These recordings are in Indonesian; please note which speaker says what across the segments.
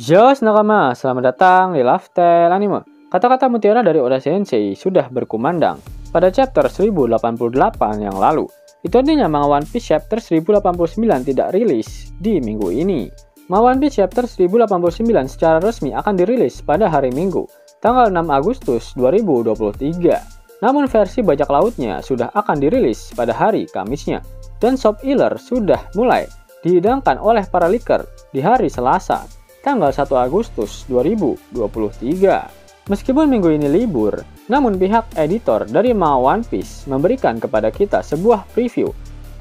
Speaker 1: Yos nakama, selamat datang di Lifestyle Anime. Kata-kata mutiara dari Oda Sensei sudah berkumandang pada chapter 1088 yang lalu. Itu artinya manga One Piece chapter 1089 tidak rilis di minggu ini. Manga One Piece chapter 1089 secara resmi akan dirilis pada hari Minggu, tanggal 6 Agustus 2023. Namun versi bajak lautnya sudah akan dirilis pada hari Kamisnya. Dan Shop Healer sudah mulai dihidangkan oleh para leaker di hari Selasa, tanggal 1 Agustus 2023. Meskipun minggu ini libur, namun pihak editor dari manga One Piece memberikan kepada kita sebuah preview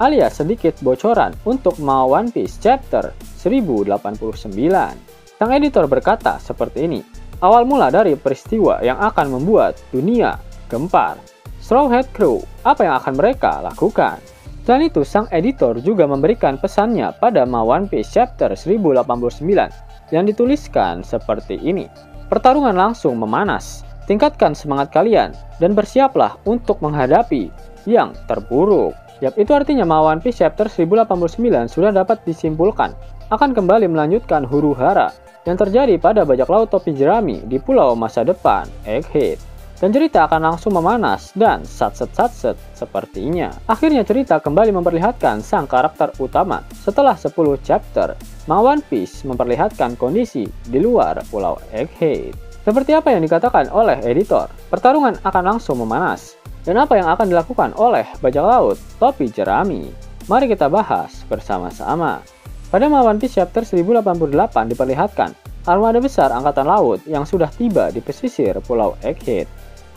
Speaker 1: alias sedikit bocoran untuk manga One Piece chapter 1089. Sang editor berkata seperti ini, awal mula dari peristiwa yang akan membuat dunia gempar. Straw Hat Crew, apa yang akan mereka lakukan? Selain itu, sang editor juga memberikan pesannya pada manga One Piece chapter 1089 yang dituliskan seperti ini. Pertarungan langsung memanas, tingkatkan semangat kalian dan bersiaplah untuk menghadapi yang terburuk. Yap, itu artinya manga One Piece chapter 1089 sudah dapat disimpulkan akan kembali melanjutkan huru-hara yang terjadi pada bajak laut topi jerami di pulau masa depan Egghead. Dan cerita akan langsung memanas dan satset-satset sepertinya. Akhirnya cerita kembali memperlihatkan sang karakter utama setelah 10 chapter. Manga One Piece memperlihatkan kondisi di luar pulau Egghead. Seperti apa yang dikatakan oleh editor, pertarungan akan langsung memanas. Dan apa yang akan dilakukan oleh bajak laut topi jerami? Mari kita bahas bersama-sama. Pada manga One Piece chapter 1088 diperlihatkan armada besar angkatan laut yang sudah tiba di pesisir pulau Egghead.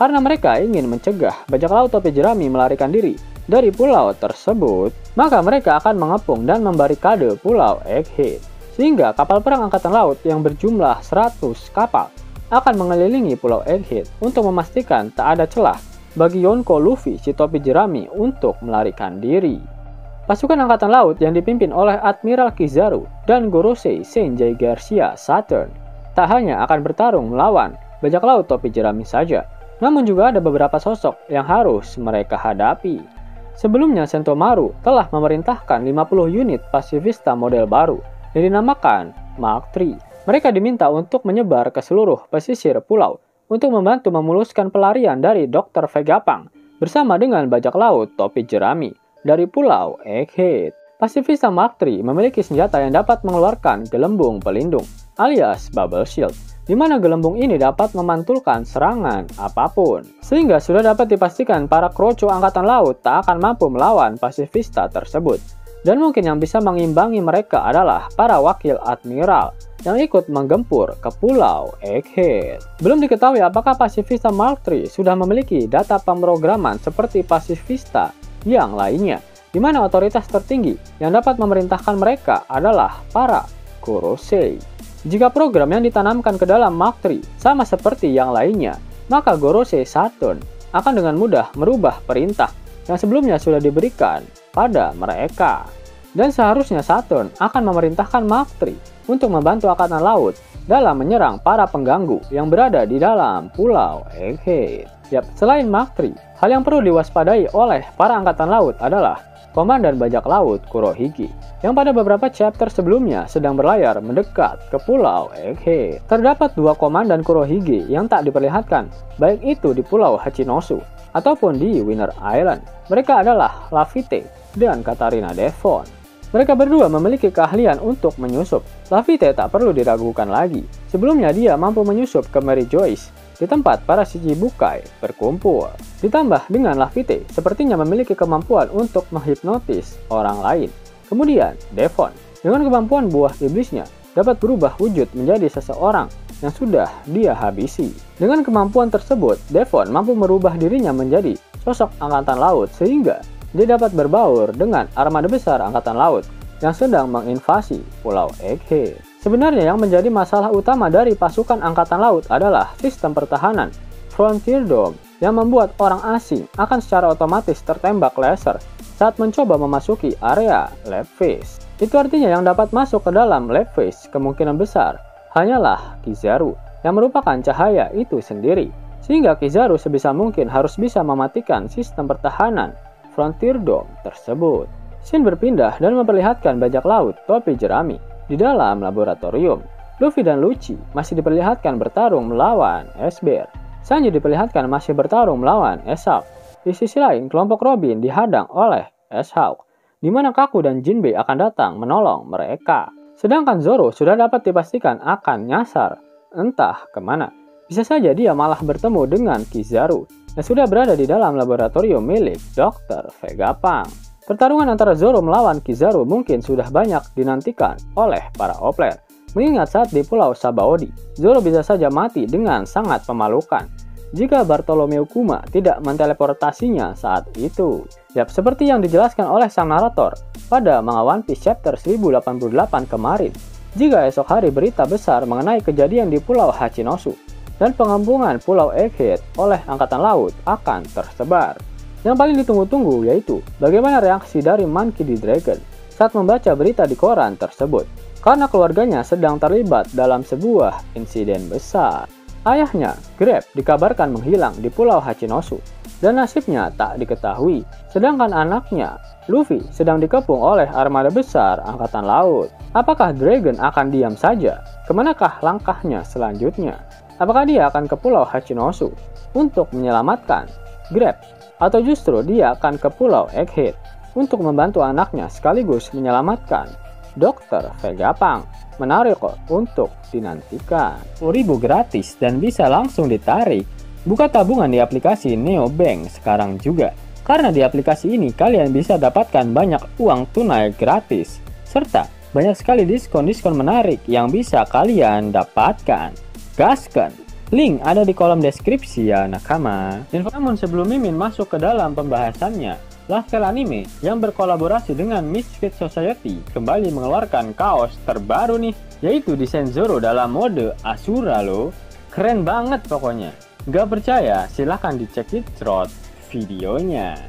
Speaker 1: Karena mereka ingin mencegah bajak laut topi jerami melarikan diri dari pulau tersebut, maka mereka akan mengepung dan membarikade pulau Egghead. Sehingga kapal perang angkatan laut yang berjumlah 100 kapal akan mengelilingi pulau Egghead untuk memastikan tak ada celah bagi Yonko Luffy si topi jerami untuk melarikan diri. Pasukan angkatan laut yang dipimpin oleh Admiral Kizaru dan Gorosei Senjai Garcia Saturn tak hanya akan bertarung melawan bajak laut topi jerami saja, namun juga ada beberapa sosok yang harus mereka hadapi. Sebelumnya Sentomaru telah memerintahkan 50 unit pasifista model baru yang dinamakan Mark III. Mereka diminta untuk menyebar ke seluruh pesisir pulau untuk membantu memuluskan pelarian dari Dr. Vegapunk bersama dengan bajak laut topi jerami dari pulau Egghead. Pasifista Mark III memiliki senjata yang dapat mengeluarkan gelembung pelindung alias Bubble Shield, di mana gelembung ini dapat memantulkan serangan apapun. Sehingga sudah dapat dipastikan para kroco angkatan laut tak akan mampu melawan pasifista tersebut. Dan mungkin yang bisa mengimbangi mereka adalah para wakil admiral yang ikut menggempur ke pulau Egghead. Belum diketahui apakah pasifista Mark III sudah memiliki data pemrograman seperti pasifista yang lainnya, di mana otoritas tertinggi yang dapat memerintahkan mereka adalah para Gorosei. Jika program yang ditanamkan ke dalam Mark III sama seperti yang lainnya, maka Gorosei Saturn akan dengan mudah merubah perintah yang sebelumnya sudah diberikan pada mereka. Dan seharusnya Saturn akan memerintahkan Mark III untuk membantu angkatan laut dalam menyerang para pengganggu yang berada di dalam pulau Egghead. Yap, selain Mark III, hal yang perlu diwaspadai oleh para angkatan laut adalah Komandan Bajak Laut Kurohige, yang pada beberapa chapter sebelumnya sedang berlayar mendekat ke pulau Egghead. Terdapat dua komandan Kurohige yang tak diperlihatkan, baik itu di pulau Hachinosu ataupun di Winter Island. Mereka adalah Laffy dan Katarina Devon. Mereka berdua memiliki keahlian untuk menyusup. Laffy tak perlu diragukan lagi. Sebelumnya dia mampu menyusup ke Mary Joyce di tempat para Shichibukai berkumpul. Ditambah dengan Laffy sepertinya memiliki kemampuan untuk menghipnotis orang lain. Kemudian Devon dengan kemampuan buah iblisnya dapat berubah wujud menjadi seseorang yang sudah dia habisi. Dengan kemampuan tersebut, Devon mampu merubah dirinya menjadi sosok angkatan laut sehingga dia dapat berbaur dengan armada besar angkatan laut yang sedang menginvasi pulau Egghead. Sebenarnya yang menjadi masalah utama dari pasukan angkatan laut adalah sistem pertahanan Frontier Dome yang membuat orang asing akan secara otomatis tertembak laser saat mencoba memasuki area lab phase. Itu artinya yang dapat masuk ke dalam lab phase kemungkinan besar hanyalah Kizaru yang merupakan cahaya itu sendiri. Sehingga Kizaru sebisa mungkin harus bisa mematikan sistem pertahanan Frontier Dome tersebut. Scene berpindah dan memperlihatkan bajak laut topi jerami di dalam laboratorium. Luffy dan Lucci masih diperlihatkan bertarung melawan S-Bear. Sanji diperlihatkan masih bertarung melawan S-Hawk. Di sisi lain, kelompok Robin dihadang oleh S-Hawk, di mana Kaku dan Jinbei akan datang menolong mereka. Sedangkan Zoro sudah dapat dipastikan akan nyasar entah kemana. Bisa saja dia malah bertemu dengan Kizaru yang sudah berada di dalam laboratorium milik Dr. Vegapunk. Pertarungan antara Zoro melawan Kizaru mungkin sudah banyak dinantikan oleh para player. Mengingat saat di Pulau Sabaody, Zoro bisa saja mati dengan sangat memalukan jika Bartolomeu Kuma tidak menteleportasinya saat itu. Yap, seperti yang dijelaskan oleh sang narator pada manga One Piece chapter 1088 kemarin, jika esok hari berita besar mengenai kejadian di Pulau Hachinosu dan pengampungan Pulau Egghead oleh Angkatan Laut akan tersebar. Yang paling ditunggu-tunggu yaitu bagaimana reaksi dari Monkey D. Dragon saat membaca berita di koran tersebut, karena keluarganya sedang terlibat dalam sebuah insiden besar. Ayahnya, Grab, dikabarkan menghilang di Pulau Hachinosu dan nasibnya tak diketahui, sedangkan anaknya, Luffy, sedang dikepung oleh armada besar Angkatan Laut. Apakah Dragon akan diam saja? Kemanakah langkahnya selanjutnya? Apakah dia akan ke Pulau Hachinosu untuk menyelamatkan Grab? Atau justru dia akan ke Pulau Egghead untuk membantu anaknya sekaligus menyelamatkan Dr. Vegapunk? Menarik kok untuk dinantikan. 10.000 gratis dan bisa langsung ditarik. Buka tabungan di aplikasi Neobank sekarang juga. Karena di aplikasi ini kalian bisa dapatkan banyak uang tunai gratis. Serta banyak sekali diskon-diskon menarik yang bisa kalian dapatkan. Gaskan! Link ada di kolom deskripsi ya nakama. Namun sebelum Mimin masuk ke dalam pembahasannya, Lifestyle Anime yang berkolaborasi dengan Misfit Society kembali mengeluarkan kaos terbaru nih, yaitu desain Zoro dalam mode Asura loh. Keren banget pokoknya. Gak percaya? Silahkan dicek di thread videonya.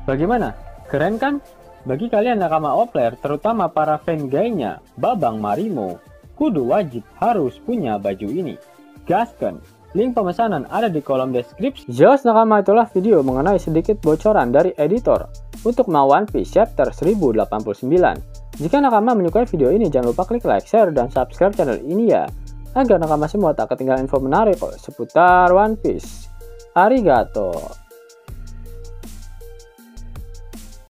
Speaker 1: Bagaimana? Keren kan? Bagi kalian nakama Opler, terutama para fan gaynya Babang Marimo, kudu wajib harus punya baju ini. Gaskan! Link pemesanan ada di kolom deskripsi. Jelas nakama, itulah video mengenai sedikit bocoran dari editor untuk manga One Piece chapter 1089. Jika nakama menyukai video ini, jangan lupa klik like, share, dan subscribe channel ini ya, agar nakama semua tak ketinggalan info menarik seputar One Piece. Arigato!